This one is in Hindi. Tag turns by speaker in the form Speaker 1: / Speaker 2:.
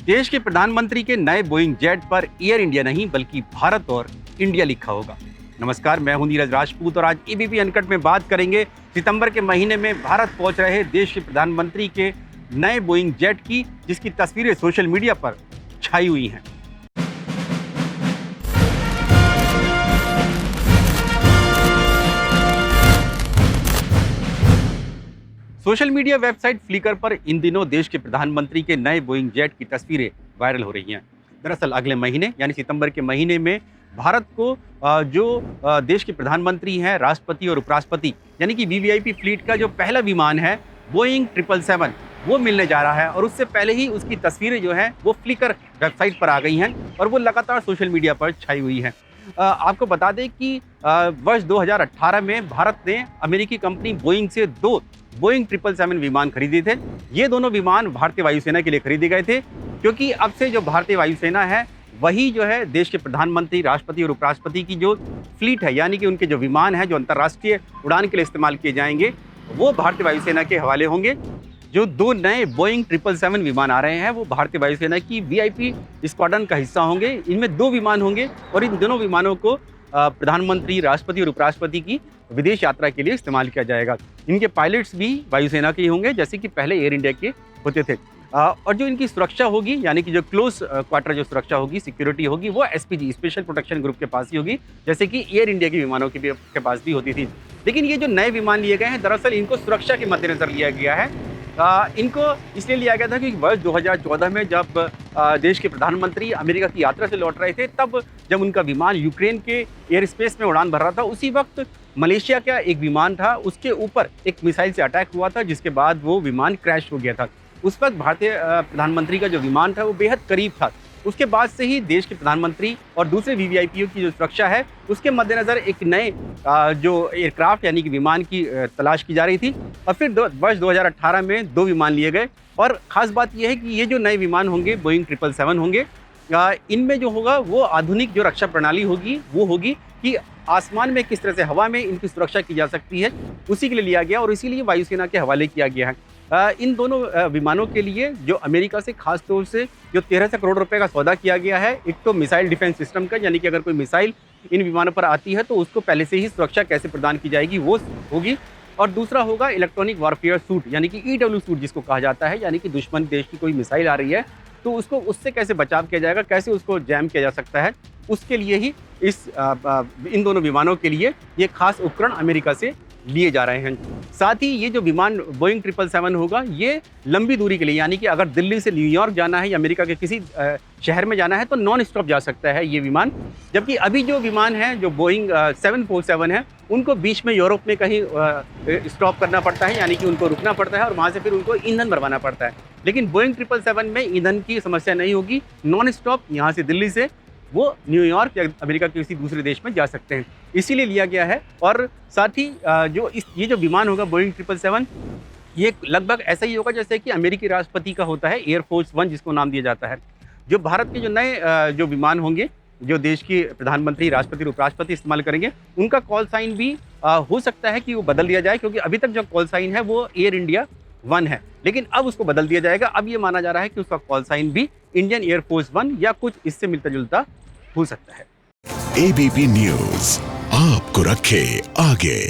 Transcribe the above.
Speaker 1: देश के प्रधानमंत्री के नए बोइंग जेट पर एयर इंडिया नहीं बल्कि भारत और इंडिया लिखा होगा। नमस्कार, मैं हूं नीरज राजपूत और आज एबीपी अनकट में बात करेंगे सितंबर के महीने में भारत पहुंच रहे देश के प्रधानमंत्री के नए बोइंग जेट की, जिसकी तस्वीरें सोशल मीडिया पर छाई हुई हैं। सोशल मीडिया वेबसाइट फ्लिकर पर इन दिनों देश के प्रधानमंत्री के नए बोइंग जेट की तस्वीरें वायरल हो रही हैं। दरअसल अगले महीने यानी सितंबर के महीने में भारत को देश के प्रधानमंत्री हैं, राष्ट्रपति और उपराष्ट्रपति यानी कि वीवीआईपी फ्लीट का जो पहला विमान है बोइंग 777 वो मिलने जा रहा है। और उससे पहले ही उसकी तस्वीरें जो हैं वो फ्लिकर वेबसाइट पर आ गई हैं और वो लगातार सोशल मीडिया पर छाई हुई हैं। आपको बता दें कि वर्ष 2018 में भारत ने अमेरिकी कंपनी बोइंग से 2 बोइंग 777 विमान खरीदे थे। ये दोनों विमान भारतीय वायुसेना के लिए खरीदे गए थे, क्योंकि अब से जो भारतीय वायुसेना है वही जो है देश के प्रधानमंत्री, राष्ट्रपति और उपराष्ट्रपति की जो फ्लीट है यानी कि उनके जो विमान है जो अंतर्राष्ट्रीय उड़ान के लिए इस्तेमाल किए जाएंगे वो भारतीय वायुसेना के हवाले होंगे। जो 2 नए बोइंग 777 विमान आ रहे हैं वो भारतीय वायुसेना की वीआईपी स्क्वाड्रन का हिस्सा होंगे। इनमें 2 विमान होंगे और इन दोनों विमानों को प्रधानमंत्री, राष्ट्रपति और उपराष्ट्रपति की विदेश यात्रा के लिए इस्तेमाल किया जाएगा। इनके पायलट्स भी वायुसेना के ही होंगे, जैसे कि पहले एयर इंडिया के होते थे। और जो इनकी सुरक्षा होगी यानी कि जो क्लोज क्वार्टर जो सुरक्षा होगी, सिक्योरिटी होगी, वो एसपीजी स्पेशल प्रोटेक्शन ग्रुप के पास ही होगी, जैसे कि एयर इंडिया के विमानों के पास भी होती थी। लेकिन ये जो नए विमान लिए गए हैं दरअसल इनको सुरक्षा के मद्देनजर लिया गया है। इनको इसलिए लिया गया था कि वर्ष 2014 में जब देश के प्रधानमंत्री अमेरिका की यात्रा से लौट रहे थे, तब जब उनका विमान यूक्रेन के एयर स्पेस में उड़ान भर रहा था, उसी वक्त मलेशिया का एक विमान था, उसके ऊपर एक मिसाइल से अटैक हुआ था, जिसके बाद वो विमान क्रैश हो गया था। उस वक्त भारतीय प्रधानमंत्री का जो विमान था वो बेहद करीब था। उसके बाद से ही देश के प्रधानमंत्री और दूसरे वीवीआईपीओ की जो सुरक्षा है उसके मद्देनज़र एक नए जो एयरक्राफ्ट यानी कि विमान की तलाश की जा रही थी। और फिर वर्ष 2018 में 2 विमान लिए गए। और ख़ास बात यह है कि ये जो नए विमान होंगे बोइंग 777 होंगे, इनमें जो होगा वो आधुनिक जो रक्षा प्रणाली होगी वो होगी कि आसमान में किस तरह से, हवा में इनकी सुरक्षा की जा सकती है, उसी के लिए लिया गया और इसीलिए वायुसेना के हवाले किया गया है। इन दोनों विमानों के लिए जो अमेरिका से खास तौर से जो 1300 करोड़ रुपए का सौदा किया गया है, एक तो मिसाइल डिफेंस सिस्टम का यानी कि अगर कोई मिसाइल इन विमानों पर आती है तो उसको पहले से ही सुरक्षा कैसे प्रदान की जाएगी वो होगी। और दूसरा होगा इलेक्ट्रॉनिक वॉरफेयर सूट यानी कि ईडब्ल्यू सूट जिसको कहा जाता है, यानी कि दुश्मन देश की कोई मिसाइल आ रही है तो उसको उससे कैसे बचाव किया जाएगा, कैसे उसको जैम किया जा सकता है, उसके लिए ही इन दोनों विमानों के लिए ये खास उपकरण अमेरिका से लिए जा रहे हैं। साथ ही ये जो विमान बोइंग 777 होगा ये लंबी दूरी के लिए यानी कि अगर दिल्ली से न्यूयॉर्क जाना है या अमेरिका के किसी शहर में जाना है तो नॉन स्टॉप जा सकता है ये विमान। जबकि अभी जो विमान हैं जो बोइंग 747 है उनको बीच में यूरोप में कहीं स्टॉप करना पड़ता है, यानी कि उनको रुकना पड़ता है और वहाँ से फिर उनको ईंधन भरवाना पड़ता है। लेकिन बोइंग 777 में ईंधन की समस्या नहीं होगी, नॉन स्टॉप यहाँ से दिल्ली से वो न्यूयॉर्क या अमेरिका के किसी दूसरे देश में जा सकते हैं, इसीलिए लिया गया है। और साथ ही ये जो विमान होगा बोइंग 777 ये लगभग ऐसा ही होगा जैसे कि अमेरिकी राष्ट्रपति का होता है एयरफोर्स 1 जिसको नाम दिया जाता है। जो भारत के जो नए जो विमान होंगे जो देश के प्रधानमंत्री, राष्ट्रपति और उपराष्ट्रपति इस्तेमाल करेंगे, उनका कॉल साइन भी हो सकता है कि वो बदल दिया जाए, क्योंकि अभी तक जो कॉल साइन है वो एयर इंडिया 1 है, लेकिन अब उसको बदल दिया जाएगा। अब ये माना जा रहा है कि उसका कॉल साइन भी इंडियन एयरफोर्स 1 या कुछ इससे मिलता जुलता हो सकता है।
Speaker 2: एबीपी न्यूज आपको रखे आगे।